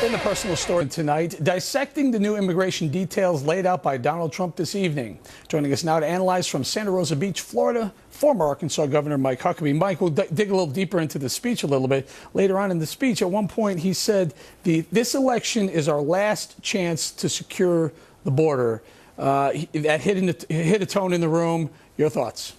In the personal story tonight, dissecting the new immigration details laid out by Donald Trump this evening. Joining us now to analyze from Santa Rosa Beach, Florida, former Arkansas Governor Mike Huckabee. Mike, we'll dig a little deeper into the speech a little bit. Later on in the speech, at one point, he said, this election is our last chance to secure the border. That hit a tone in the room. Your thoughts?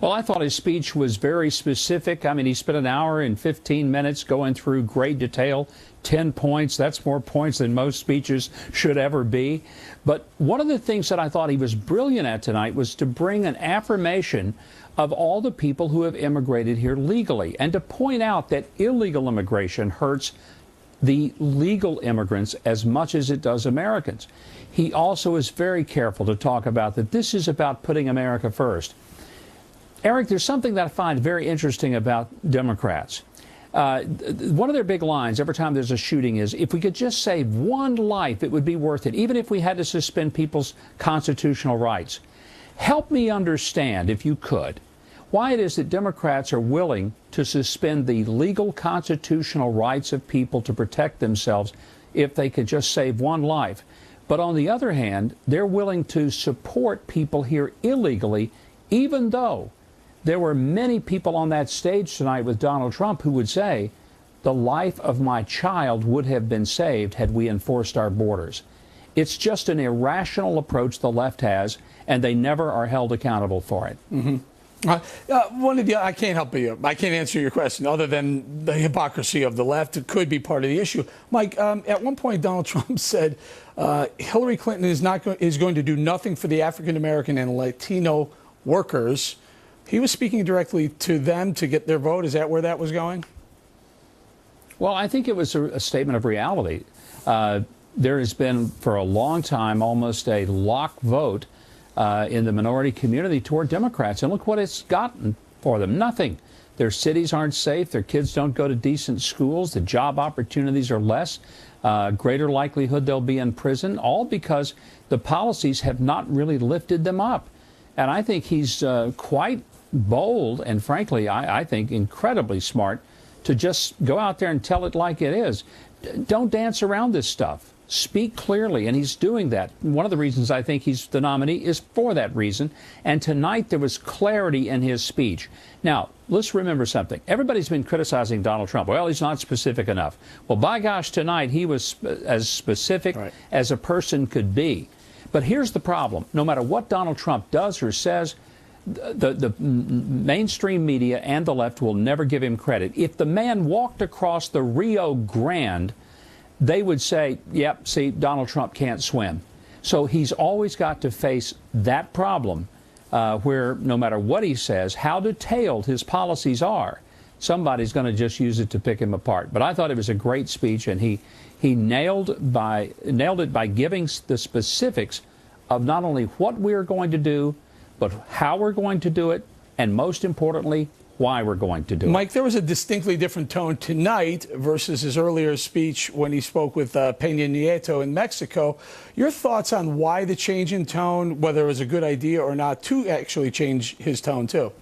Well, I thought his speech was very specific. I mean, he spent an hour and 15 minutes going through great detail, 10 points. That's more points than most speeches should ever be. But one of the things that I thought he was brilliant at tonight was to bring an affirmation of all the people who have immigrated here legally and to point out that illegal immigration hurts the legal immigrants as much as it does Americans. He also is very careful to talk about that this is about putting America first. Eric, there's something that I find very interesting about Democrats. One of their big lines every time there's a shooting is, if we could just save one life, it would be worth it, even if we had to suspend people's constitutional rights. Help me understand, if you could, why it is that Democrats are willing to suspend the legal constitutional rights of people to protect themselves if they could just save one life. But on the other hand, they're willing to support people here illegally, even though there were many people on that stage tonight with Donald Trump who would say, the life of my child would have been saved had we enforced our borders. It's just an irrational approach the left has, and they never are held accountable for it. Mm-hmm. I can't help you. I can't answer your question other than the hypocrisy of the left. It could be part of the issue. Mike, at one point, Donald Trump said Hillary Clinton is going to do nothing for the African American and Latino workers. He was speaking directly to them to get their vote. Is that where that was going? Well, I think it was a statement of reality. There has been, for a long time, almost a lock vote in the minority community toward Democrats. And look what it's gotten for them. Nothing. Their cities aren't safe. Their kids don't go to decent schools. The job opportunities are less. Greater likelihood they'll be in prison, all because the policies have not really lifted them up. And I think he's quite bold and, frankly, I think incredibly smart to just go out there and tell it like it is. Don't dance around this stuff. Speak clearly, and he's doing that. One of the reasons I think he's the nominee is for that reason. And tonight there was clarity in his speech. Now, let's remember something. Everybody's been criticizing Donald Trump. Well, he's not specific enough. Well, by gosh, tonight he was as specific as a person could be. But here's the problem. No matter what Donald Trump does or says, the mainstream media and the left will never give him credit. If the man walked across the Rio Grande, they would say, yep, see, Donald Trump can't swim. So he's always got to face that problem where no matter what he says, how detailed his policies are, somebody's going to just use it to pick him apart. But I thought it was a great speech, and he nailed it by giving the specifics of not only what we're going to do, but how we're going to do it, and most importantly, why we're going to do it. Mike, there was a distinctly different tone tonight versus his earlier speech when he spoke with Peña Nieto in Mexico. Your thoughts on why the change in tone, whether it was a good idea or not, to actually change his tone too?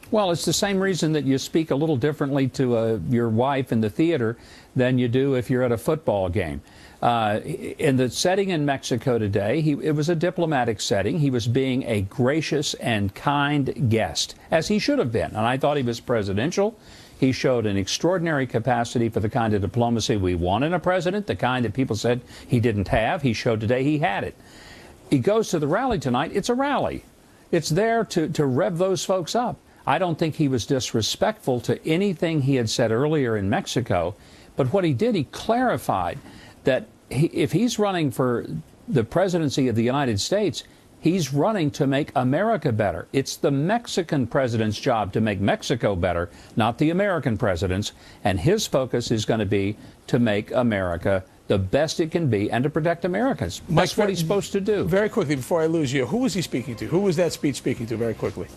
Well, it's the same reason that you speak a little differently to your wife in the theater than you do if you're at a football game. In the setting in Mexico today, it was a diplomatic setting. He was being a gracious and kind guest, as he should have been. And I thought he was presidential. He showed an extraordinary capacity for the kind of diplomacy we want in a president, the kind that people said he didn't have. He showed today he had it. He goes to the rally tonight. It's a rally. It's there to rev those folks up. I don't think he was disrespectful to anything he had said earlier in Mexico. But what he did, he clarified that if he's running for the presidency of the United States, he's running to make America better. It's the Mexican president's job to make Mexico better, not the American president's. And his focus is going to be to make America the best it can be and to protect Americans. That's what he's supposed to do. Very quickly, before I lose you, who was he speaking to? Who was that speech speaking to, very quickly?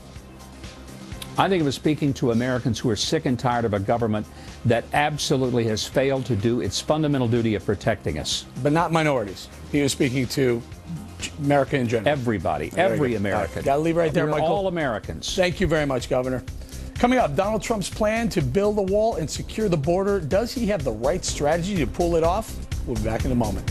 I think it was speaking to Americans who are sick and tired of a government that absolutely has failed to do its fundamental duty of protecting us. But not minorities. He was speaking to America in general. Everybody, every American. Got to leave right there, We're Michael. all Americans. Thank you very much, Governor. Coming up, Donald Trump's plan to build a wall and secure the border. Does he have the right strategy to pull it off? We'll be back in a moment.